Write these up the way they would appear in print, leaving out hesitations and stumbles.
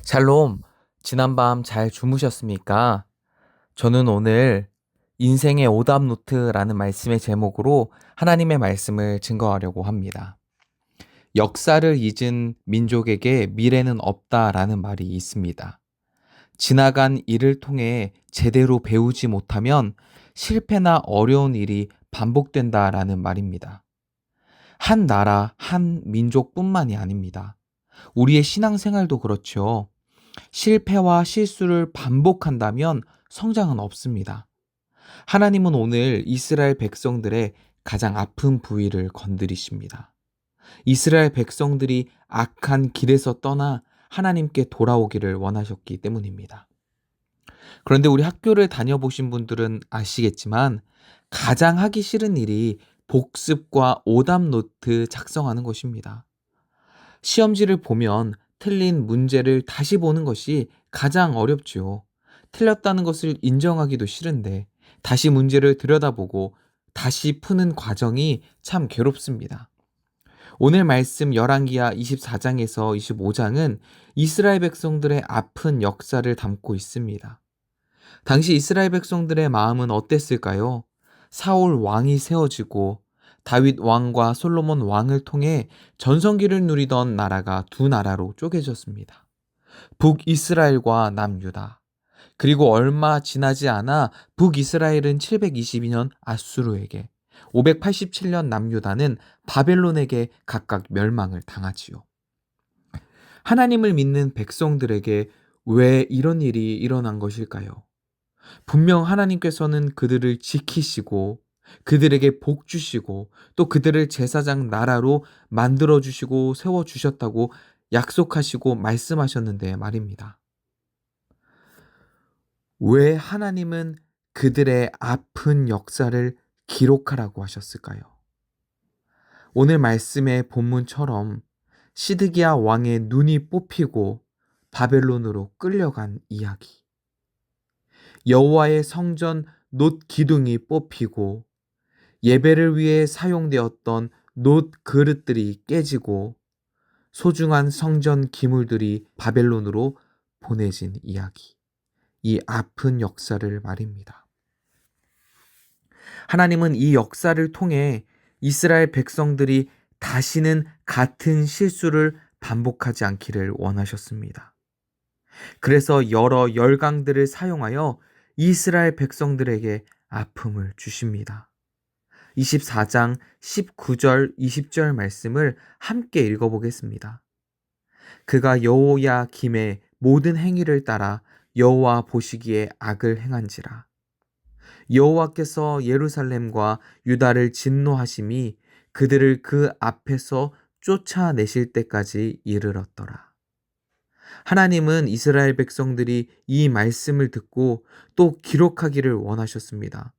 샬롬, 지난밤 잘 주무셨습니까? 저는 오늘 인생의 오답 노트라는 말씀의 제목으로 하나님의 말씀을 증거하려고 합니다. 역사를 잊은 민족에게 미래는 없다라는 말이 있습니다. 지나간 일을 통해 제대로 배우지 못하면 실패나 어려운 일이 반복된다라는 말입니다. 한 나라, 한 민족뿐만이 아닙니다. 우리의 신앙생활도 그렇죠. 실패와 실수를 반복한다면 성장은 없습니다. 하나님은 오늘 이스라엘 백성들의 가장 아픈 부위를 건드리십니다. 이스라엘 백성들이 악한 길에서 떠나 하나님께 돌아오기를 원하셨기 때문입니다. 그런데 우리 학교를 다녀보신 분들은 아시겠지만 가장 하기 싫은 일이 복습과 오답 노트 작성하는 것입니다. 시험지를 보면 틀린 문제를 다시 보는 것이 가장 어렵지요. 틀렸다는 것을 인정하기도 싫은데 다시 문제를 들여다보고 다시 푸는 과정이 참 괴롭습니다. 오늘 말씀 열왕기하 24장에서 25장은 이스라엘 백성들의 아픈 역사를 담고 있습니다. 당시 이스라엘 백성들의 마음은 어땠을까요? 사울 왕이 세워지고 다윗 왕과 솔로몬 왕을 통해 전성기를 누리던 나라가 두 나라로 쪼개졌습니다. 북이스라엘과 남유다. 그리고 얼마 지나지 않아 북이스라엘은 722년 아수르에게, 587년 남유다는 바벨론에게 각각 멸망을 당하지요. 하나님을 믿는 백성들에게 왜 이런 일이 일어난 것일까요? 분명 하나님께서는 그들을 지키시고 그들에게 복 주시고 또 그들을 제사장 나라로 만들어 주시고 세워 주셨다고 약속하시고 말씀하셨는데 말입니다. 왜 하나님은 그들의 아픈 역사를 기록하라고 하셨을까요? 오늘 말씀의 본문처럼 시드기야 왕의 눈이 뽑히고 바벨론으로 끌려간 이야기. 여호와의 성전 놋 기둥이 뽑히고 예배를 위해 사용되었던 놋 그릇들이 깨지고 소중한 성전 기물들이 바벨론으로 보내진 이야기. 이 아픈 역사를 말입니다. 하나님은 이 역사를 통해 이스라엘 백성들이 다시는 같은 실수를 반복하지 않기를 원하셨습니다. 그래서 여러 열강들을 사용하여 이스라엘 백성들에게 아픔을 주십니다. 24장 19절 20절 말씀을 함께 읽어보겠습니다. 그가 여호야김의 모든 행위를 따라 여호와 보시기에 악을 행한지라. 여호와께서 예루살렘과 유다를 진노하심이 그들을 그 앞에서 쫓아내실 때까지 이르렀더라. 하나님은 이스라엘 백성들이 이 말씀을 듣고 또 기록하기를 원하셨습니다.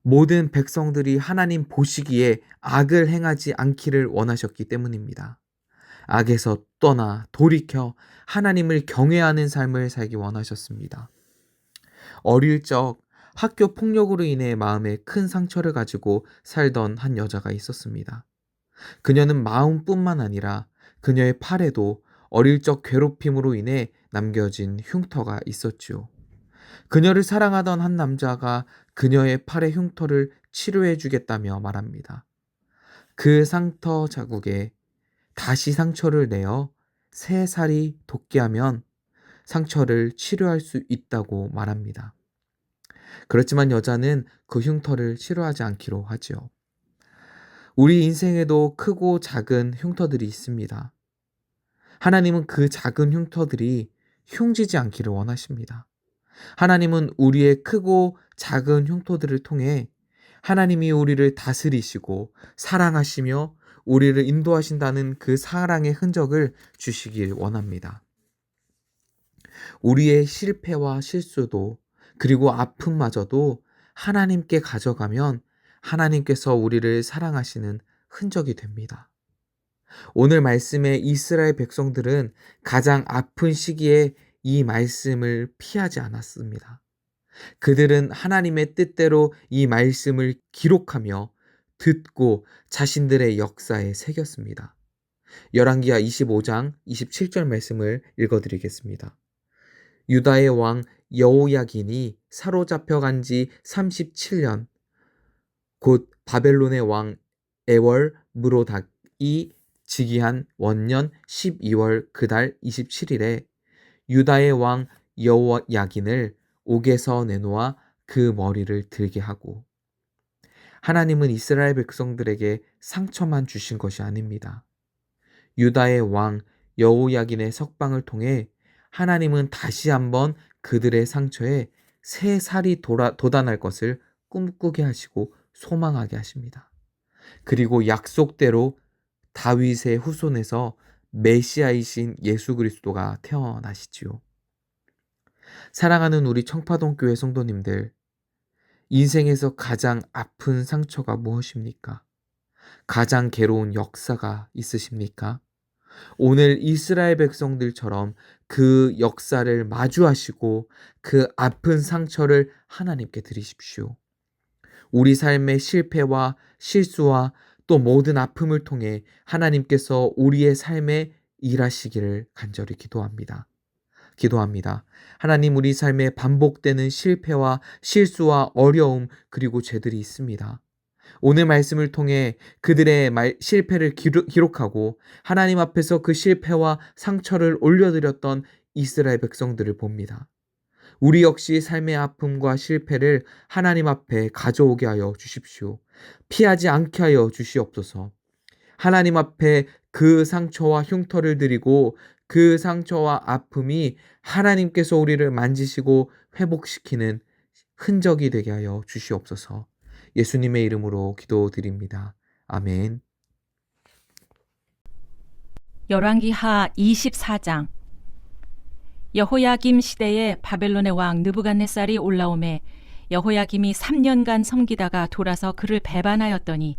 모든 백성들이 하나님 보시기에 악을 행하지 않기를 원하셨기 때문입니다. 악에서 떠나 돌이켜 하나님을 경외하는 삶을 살기 원하셨습니다. 어릴 적 학교 폭력으로 인해 마음에 큰 상처를 가지고 살던 한 여자가 있었습니다. 그녀는 마음뿐만 아니라 그녀의 팔에도 어릴 적 괴롭힘으로 인해 남겨진 흉터가 있었지요. 그녀를 사랑하던 한 남자가 그녀의 팔의 흉터를 치료해 주겠다며 말합니다. 그 상처 자국에 다시 상처를 내어 새 살이 돋게 하면 상처를 치료할 수 있다고 말합니다. 그렇지만 여자는 그 흉터를 치료하지 않기로 하지요. 우리 인생에도 크고 작은 흉터들이 있습니다. 하나님은 그 작은 흉터들이 흉지지 않기를 원하십니다. 하나님은 우리의 크고 작은 흉터들을 통해 하나님이 우리를 다스리시고 사랑하시며 우리를 인도하신다는 그 사랑의 흔적을 주시길 원합니다. 우리의 실패와 실수도 그리고 아픔마저도 하나님께 가져가면 하나님께서 우리를 사랑하시는 흔적이 됩니다. 오늘 말씀의 이스라엘 백성들은 가장 아픈 시기에 이 말씀을 피하지 않았습니다. 그들은 하나님의 뜻대로 이 말씀을 기록하며 듣고 자신들의 역사에 새겼습니다. 열왕기하 25장 27절 말씀을 읽어드리겠습니다. 유다의 왕 여호야긴이 사로잡혀간 지 37년, 곧 바벨론의 왕 에월 무로닥이 즉위한 원년 12월 그달 27일에 유다의 왕 여호야긴을 옥에서 내놓아 그 머리를 들게 하고, 하나님은 이스라엘 백성들에게 상처만 주신 것이 아닙니다. 유다의 왕 여호야긴의 석방을 통해 하나님은 다시 한번 그들의 상처에 새 살이 돋아날 것을 꿈꾸게 하시고 소망하게 하십니다. 그리고 약속대로 다윗의 후손에서 메시아이신 예수 그리스도가 태어나시지요. 사랑하는 우리 청파동 교회 성도님들, 인생에서 가장 아픈 상처가 무엇입니까? 가장 괴로운 역사가 있으십니까? 오늘 이스라엘 백성들처럼 그 역사를 마주하시고 그 아픈 상처를 하나님께 드리십시오. 우리 삶의 실패와 실수와 또 모든 아픔을 통해 하나님께서 우리의 삶에 일하시기를 간절히 기도합니다. 하나님, 우리 삶에 반복되는 실패와 실수와 어려움 그리고 죄들이 있습니다. 오늘 말씀을 통해 그들의 실패를 기록하고 하나님 앞에서 그 실패와 상처를 올려드렸던 이스라엘 백성들을 봅니다. 우리 역시 삶의 아픔과 실패를 하나님 앞에 가져오게 하여 주십시오. 피하지 않게 하여 주시옵소서. 하나님 앞에 그 상처와 흉터를 드리고 그 상처와 아픔이 하나님께서 우리를 만지시고 회복시키는 흔적이 되게 하여 주시옵소서. 예수님의 이름으로 기도드립니다. 아멘. 열왕기하 24장. 여호야김 시대에 바벨론의 왕 느부갓네살이 올라오매 여호야김이 3년간 섬기다가 돌아서 그를 배반하였더니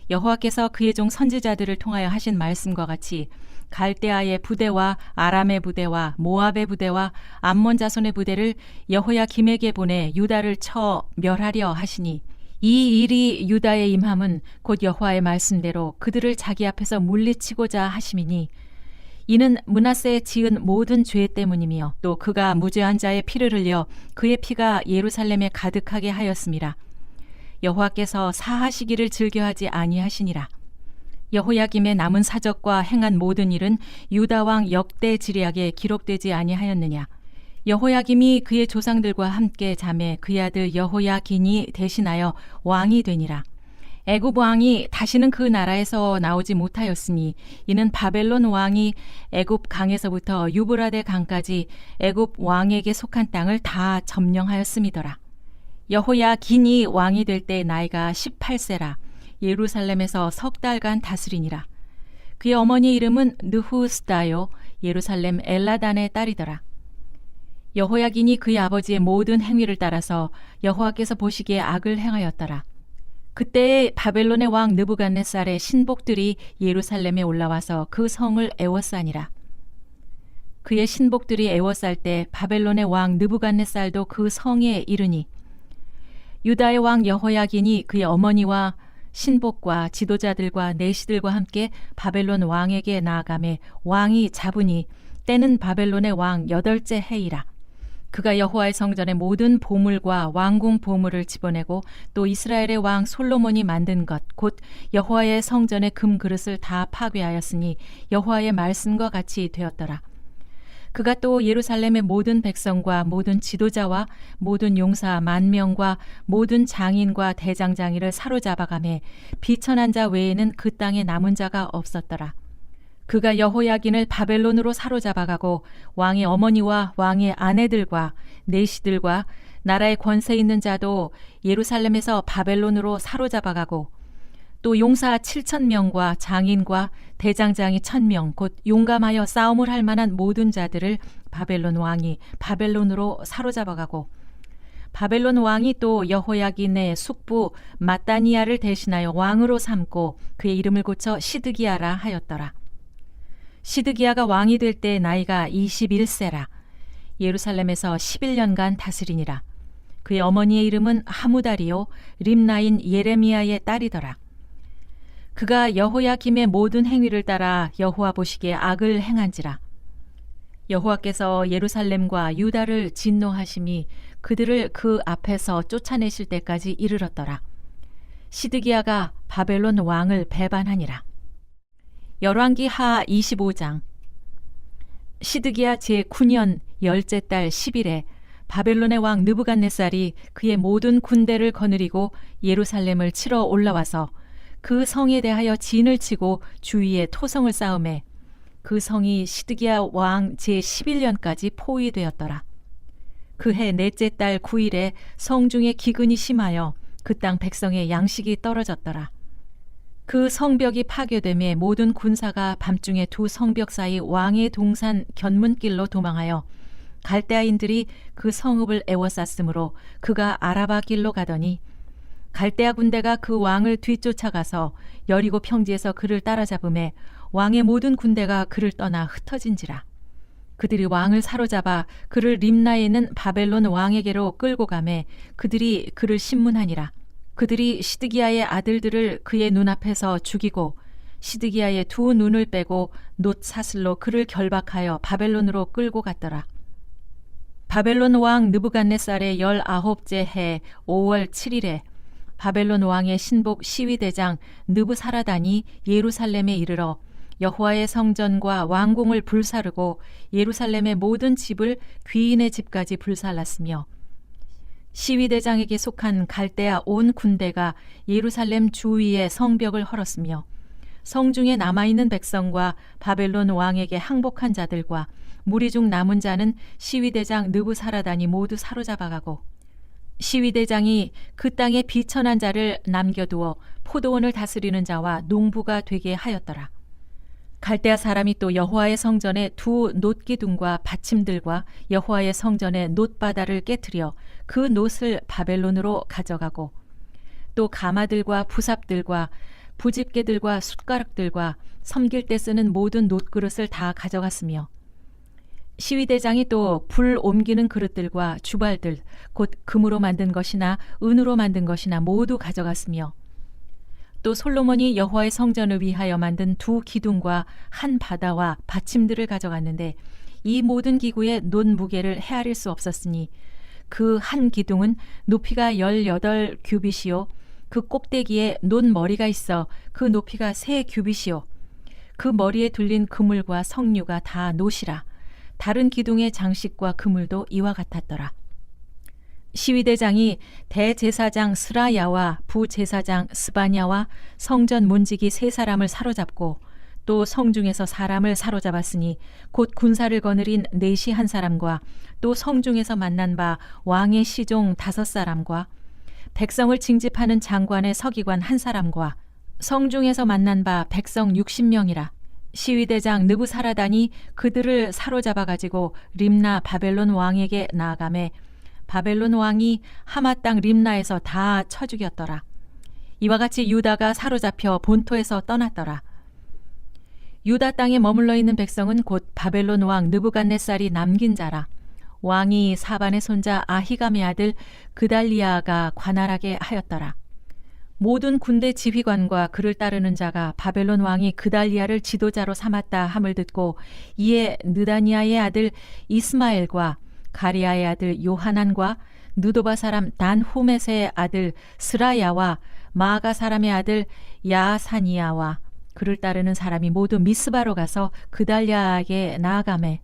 여호와께서 그의 종 선지자들을 통하여 하신 말씀과 같이 갈대아의 부대와 아람의 부대와 모압의 부대와 암몬 자손의 부대를 여호야김에게 보내 유다를 쳐 멸하려 하시니, 이 일이 유다의 임함은 곧 여호와의 말씀대로 그들을 자기 앞에서 물리치고자 하심이니, 이는 므낫세에 지은 모든 죄 때문이며 또 그가 무죄한 자의 피를 흘려 그의 피가 예루살렘에 가득하게 하였음이라. 여호와께서 사하시기를 즐겨하지 아니하시니라. 여호야김의 남은 사적과 행한 모든 일은 유다 왕 역대지략에 기록되지 아니하였느냐. 여호야김이 그의 조상들과 함께 자매 그의 아들 여호야긴이 대신하여 왕이 되니라. 애굽 왕이 다시는 그 나라에서 나오지 못하였으니, 이는 바벨론 왕이 애굽 강에서부터 유브라데 강까지 애굽 왕에게 속한 땅을 다 점령하였음이더라. 여호야긴이 왕이 될 때 나이가 18세라. 예루살렘에서 석 달간 다스리니라. 그의 어머니의 이름은 느후스다요, 예루살렘 엘라단의 딸이더라. 여호야긴이 그의 아버지의 모든 행위를 따라서 여호와께서 보시기에 악을 행하였더라. 그때에 바벨론의 왕 느부갓네살의 신복들이 예루살렘에 올라와서 그 성을 애워싸니라. 그의 신복들이 애워쌀 때 바벨론의 왕 느부갓네살도 그 성에 이르니, 유다의 왕 여호야긴이 그의 어머니와 신복과 지도자들과 내시들과 함께 바벨론 왕에게 나아가매 왕이 잡으니, 때는 바벨론의 왕 8째 해이라. 그가 여호와의 성전의 모든 보물과 왕궁 보물을 집어내고 또 이스라엘의 왕 솔로몬이 만든 것 곧 여호와의 성전의 금 그릇을 다 파괴하였으니 여호와의 말씀과 같이 되었더라. 그가 또 예루살렘의 모든 백성과 모든 지도자와 모든 용사 10,000명과 모든 장인과 대장장이를 사로잡아가매 비천한 자 외에는 그 땅에 남은 자가 없었더라. 그가 여호야긴을 바벨론으로 사로잡아가고 왕의 어머니와 왕의 아내들과 내시들과 나라의 권세 있는 자도 예루살렘에서 바벨론으로 사로잡아가고, 또 용사 7,000명과 장인과 대장장이 1,000명 곧 용감하여 싸움을 할 만한 모든 자들을 바벨론 왕이 바벨론으로 사로잡아가고, 바벨론 왕이 또 여호야긴의 숙부 마따니아를 대신하여 왕으로 삼고 그의 이름을 고쳐 시드기야라 하였더라. 시드기야가 왕이 될 때 나이가 21세라. 예루살렘에서 11년간 다스리니라. 그의 어머니의 이름은 하무다리요 림나인 예레미야의 딸이더라. 그가 여호야김의 모든 행위를 따라 여호와 보시기에 악을 행한지라. 여호와께서 예루살렘과 유다를 진노하심이 그들을 그 앞에서 쫓아내실 때까지 이르렀더라. 시드기야가 바벨론 왕을 배반하니라. 열왕기 하 25장. 시드기야 제9년 열째 달 10일에 바벨론의 왕 느부갓네살이 그의 모든 군대를 거느리고 예루살렘을 치러 올라와서 그 성에 대하여 진을 치고 주위에 토성을 쌓음에 그 성이 시드기야 왕 제11년까지 포위되었더라. 그해 넷째 달 9일에 성중에 기근이 심하여 그 땅 백성의 양식이 떨어졌더라. 그 성벽이 파괴됨에 모든 군사가 밤중에 두 성벽 사이 왕의 동산 견문길로 도망하여 갈대아인들이 그 성읍을 에워쌌으므로 그가 아라바 길로 가더니 갈대아 군대가 그 왕을 뒤쫓아가서 여리고 평지에서 그를 따라잡음에 왕의 모든 군대가 그를 떠나 흩어진지라. 그들이 왕을 사로잡아 그를 림나에 있는 바벨론 왕에게로 끌고 가매 그들이 그를 신문하니라. 그들이 시드기야의 아들들을 그의 눈앞에서 죽이고 시드기야의 두 눈을 빼고 놋 사슬로 그를 결박하여 바벨론으로 끌고 갔더라. 바벨론 왕 느부갓네살의 19째 해 5월 7일에 바벨론 왕의 신복 시위대장 느부사라단이 예루살렘에 이르러 여호와의 성전과 왕궁을 불사르고 예루살렘의 모든 집을 귀인의 집까지 불살랐으며 시위대장에게 속한 갈대아 온 군대가 예루살렘 주위의 성벽을 헐었으며 성중에 남아있는 백성과 바벨론 왕에게 항복한 자들과 무리 중 남은 자는 시위대장 느부사라단이 모두 사로잡아가고 시위대장이 그 땅에 비천한 자를 남겨두어 포도원을 다스리는 자와 농부가 되게 하였더라. 갈대아 사람이 또 여호와의 성전에 두 놋기둥과 받침들과 여호와의 성전의 놋바다를 깨뜨려 그 놋을 바벨론으로 가져가고 또 가마들과 부삽들과 부집게들과 숟가락들과 섬길 때 쓰는 모든 놋그릇을 다 가져갔으며 시위대장이 또 불 옮기는 그릇들과 주발들 곧 금으로 만든 것이나 은으로 만든 것이나 모두 가져갔으며 또 솔로몬이 여호와의 성전을 위하여 만든 두 기둥과 한 바다와 받침들을 가져갔는데 이 모든 기구의 놋 무게를 헤아릴 수 없었으니 그 한 기둥은 높이가 18규빗이요 그 꼭대기에 놋 머리가 있어 그 높이가 3규빗이요 그 머리에 둘린 그물과 석류가 다 놋이라. 다른 기둥의 장식과 그물도 이와 같았더라. 시위대장이 대제사장 스라야와 부제사장 스바냐와 성전 문지기 3사람을 사로잡고 또 성중에서 사람을 사로잡았으니 곧 군사를 거느린 넷이 한 사람과 또 성중에서 만난 바 왕의 시종 5사람과 백성을 징집하는 장관의 서기관 1사람과 성중에서 만난 바 백성 60명이라. 시위대장 느부사라단이 그들을 사로잡아 가지고 림나 바벨론 왕에게 나아가매 바벨론 왕이 하마 땅 림나에서 다 쳐 죽였더라. 이와 같이 유다가 사로잡혀 본토에서 떠났더라. 유다 땅에 머물러 있는 백성은 곧 바벨론 왕 느부갓네살이 남긴 자라. 왕이 사반의 손자 아히감의 아들 그달리아가 관할하게 하였더라. 모든 군대 지휘관과 그를 따르는 자가 바벨론 왕이 그달리아를 지도자로 삼았다 함을 듣고 이에 느다니아의 아들 이스마엘과 가리아의 아들 요하난과 느도바 사람 단후메세의 아들 스라야와 마아가 사람의 아들 야사니아와 그를 따르는 사람이 모두 미스바로 가서 그달리아에게 나아가매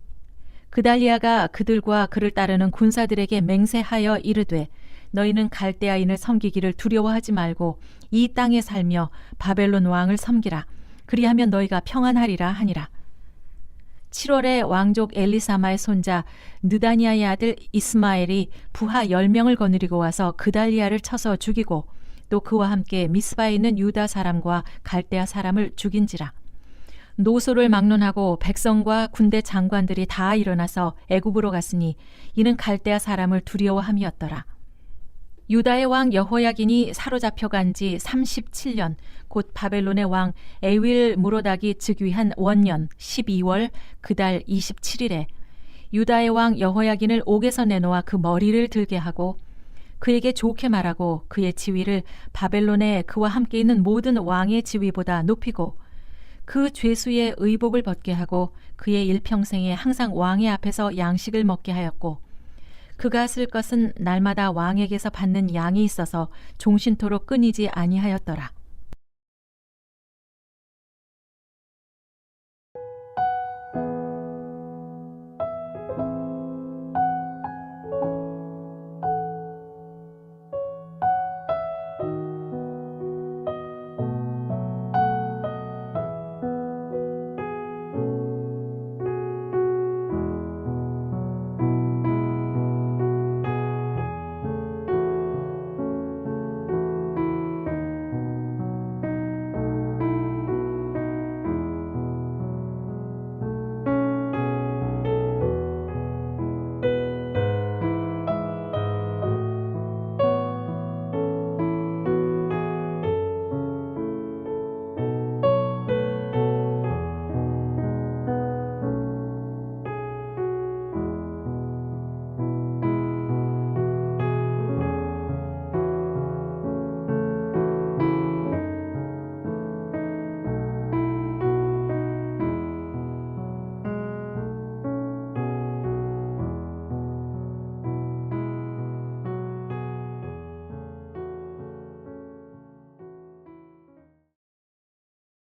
그달리아가 그들과 그를 따르는 군사들에게 맹세하여 이르되 너희는 갈대아인을 섬기기를 두려워하지 말고 이 땅에 살며 바벨론 왕을 섬기라. 그리하면 너희가 평안하리라 하니라. 7월에 왕족 엘리사마의 손자 느다니아의 아들 이스마엘이 부하 10명을 거느리고 와서 그달리아를 쳐서 죽이고 또 그와 함께 미스바에 있는 유다 사람과 갈대아 사람을 죽인지라. 노소를 막론하고 백성과 군대 장관들이 다 일어나서 애굽으로 갔으니 이는 갈대아 사람을 두려워함이었더라. 유다의 왕 여호야긴이 사로잡혀간 지 37년 곧 바벨론의 왕 에윌 무로닥이 즉위한 원년 12월 그달 27일에 유다의 왕 여호야긴을 옥에서 내놓아 그 머리를 들게 하고 그에게 좋게 말하고 그의 지위를 바벨론에 그와 함께 있는 모든 왕의 지위보다 높이고 그 죄수의 의복을 벗게 하고 그의 일평생에 항상 왕의 앞에서 양식을 먹게 하였고 그가 쓸 것은 날마다 왕에게서 받는 양이 있어서 종신토록 끊이지 아니하였더라.